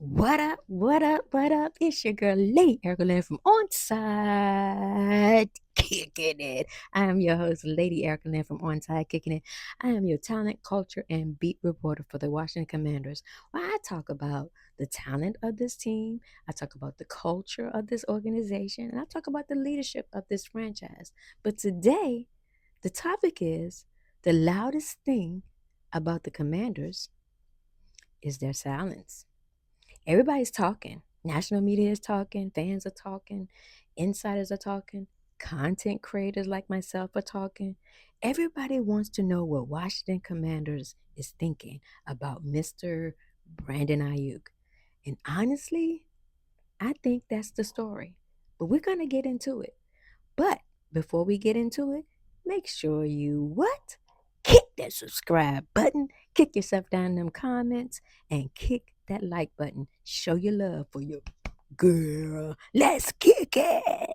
What up? What up? What up? It's your girl, Lady Erica from Onside Kicking It. I am your host, Lady Erica from Onside Kicking It. I am your talent, culture, and beat reporter for the Washington Commanders, where I talk about the talent of this team, I talk about the culture of this organization, and I talk about the leadership of this franchise. But today, the topic is the loudest thing about the Commanders is their silence. Everybody's talking. National media is talking, fans are talking, insiders are talking, content creators like myself are talking. Everybody wants to know what Washington Commanders is thinking about Mr. Brandon Ayuk. And honestly, I think that's the story. But we're going to get into it. But before we get into it, make sure you what? Kick that subscribe button, kick yourself down in them comments, and kick that like button. Show your love for your girl. Let's kick it.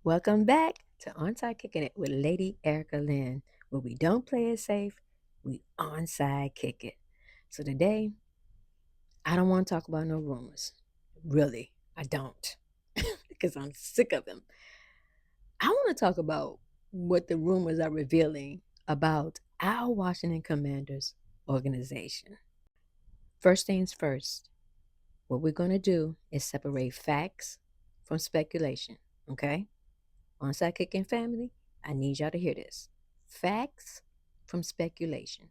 Welcome back to Onside Kicking It with Lady Erica Lynn, where we don't play it safe, we onside kick it. So today, I don't want to talk about no rumors. Really, I don't, because I'm sick of them. I want to talk about what the rumors are revealing about our Washington Commanders organization. First things first, what we're going to do is separate facts from speculation, okay? Onside Kicking family, I need y'all to hear this. Facts from speculation.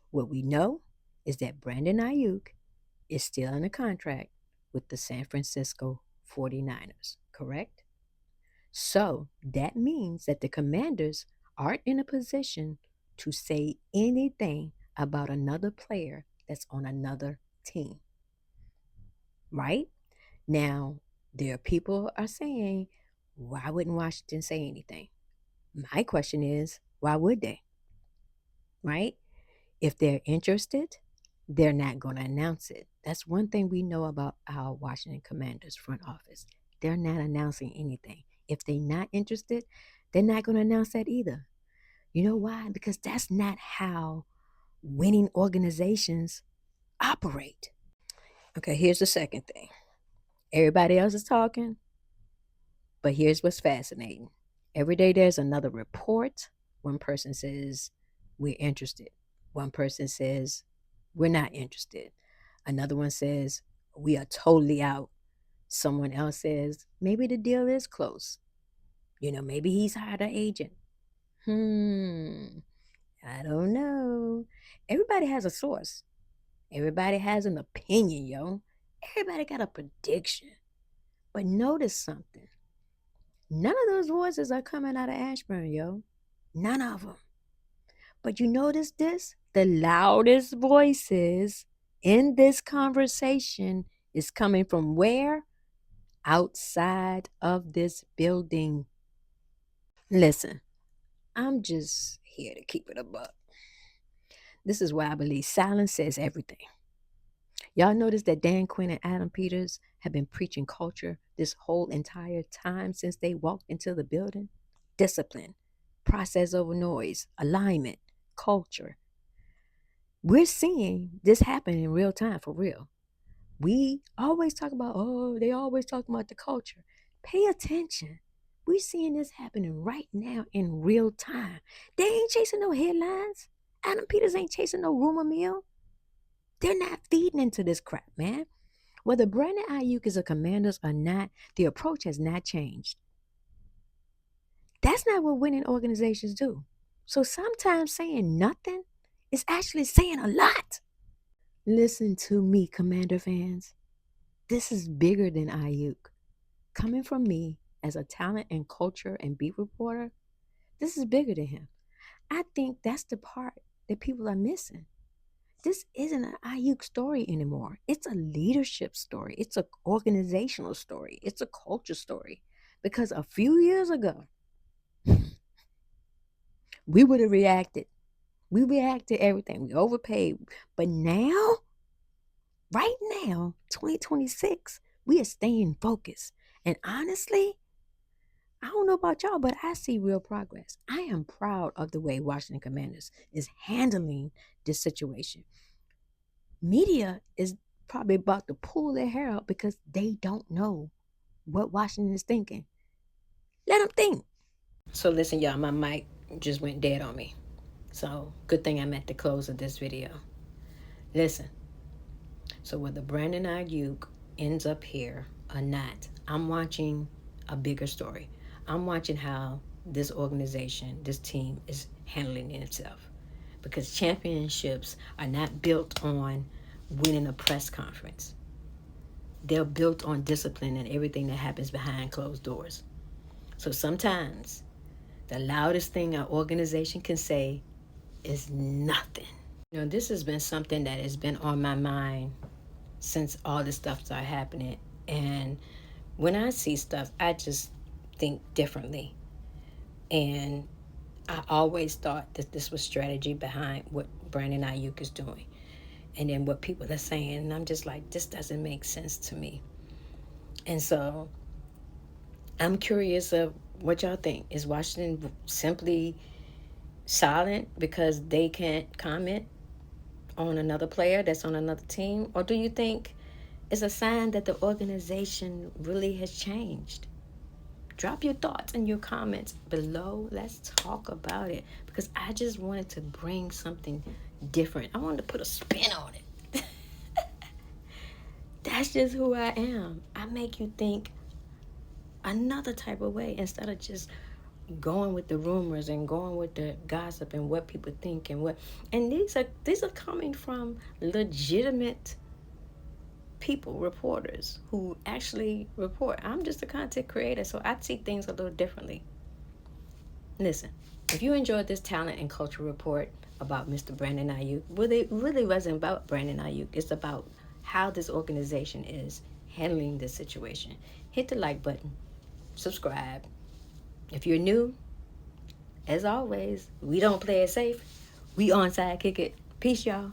What we know is that Brandon Ayuk is still under contract with the San Francisco 49ers, correct? So that means that the Commanders aren't in a position to say anything about another player that's on another team, right? Now, there are people are saying, why wouldn't Washington say anything? My question is, why would they? Right? If they're interested, they're not going to announce it. That's one thing we know about our Washington Commanders front office. They're not announcing anything. If they're not interested, they're not going to announce that either. You know why? Because that's not how winning organizations operate. Okay, here's the second thing. Everybody else is talking, but here's what's fascinating. Every day there's another report. One person says, we're interested. One person says, we're not interested. Another one says, we are totally out. Someone else says, maybe the deal is close. Maybe he's hired an agent. I don't know. Everybody has a source. Everybody has an opinion, yo. Everybody got a prediction. But notice something. None of those voices are coming out of Ashburn, yo. None of them. But you notice this? The loudest voices in this conversation is coming from where? Outside of this building. Listen, I'm just here to keep it a buck. This is why I believe silence says everything. Y'all notice that Dan Quinn and Adam Peters have been preaching culture this whole entire time since they walked into the building? Discipline, process over noise, alignment, culture. We're seeing this happen in real time for real. We always talk about, oh, they always talk about the culture. Pay attention. We're seeing this happening right now in real time. They ain't chasing no headlines. Adam Peters ain't chasing no rumor mill. They're not feeding into this crap, man. Whether Brandon Ayuk is a Commanders or not, the approach has not changed. That's not what winning organizations do. So sometimes saying nothing is actually saying a lot. Listen to me, Commander fans. This is bigger than Ayuk. Coming from me as a talent and culture and beat reporter, this is bigger than him. I think that's the part that people are missing. this isn't an Ayuk story anymore. It's a leadership story. It's an organizational story. It's a culture story. Because a few years ago, we would have reacted. We react to everything. We overpaid. But now, right now, 2026, we are staying focused. And honestly, I don't know about y'all, but I see real progress. I am proud of the way Washington Commanders is handling this situation. Media is probably about to pull their hair out because they don't know what Washington is thinking. Let them think. So listen, y'all, my mic just went dead on me. So good thing I'm at the close of this video. Listen, so whether Brandon Ayuk ends up here or not, I'm watching a bigger story. I'm watching how this organization, this team is handling itself. Because championships are not built on winning a press conference. They're built on discipline and everything that happens behind closed doors. So sometimes the loudest thing an organization can say is nothing. You know, this has been something that has been on my mind since all this stuff started happening. And when I see stuff, I just think differently. And I always thought that this was strategy behind what Brandon Ayuk is doing. And then what people are saying. And I'm just like, this doesn't make sense to me. And so I'm curious of what y'all think. Is Washington simply silent because they can't comment on another player that's on another team? Or do you think it's a sign that the organization really has changed? Drop your thoughts and your comments below. Let's talk about it. Because I just wanted to bring something different. I wanted to put a spin on it. That's just who I am. I make you think another type of way instead of just going with the rumors and going with the gossip and what people think and these are coming from legitimate people, reporters who actually report. I'm just a content creator, so I see things a little differently. Listen, if you enjoyed this talent and culture report about Mr. Brandon Ayuk, well, it really wasn't about Brandon Ayuk. It's about how this organization is handling this situation. Hit the like button, subscribe. If you're new, as always, we don't play it safe. We onside kick it. Peace, y'all.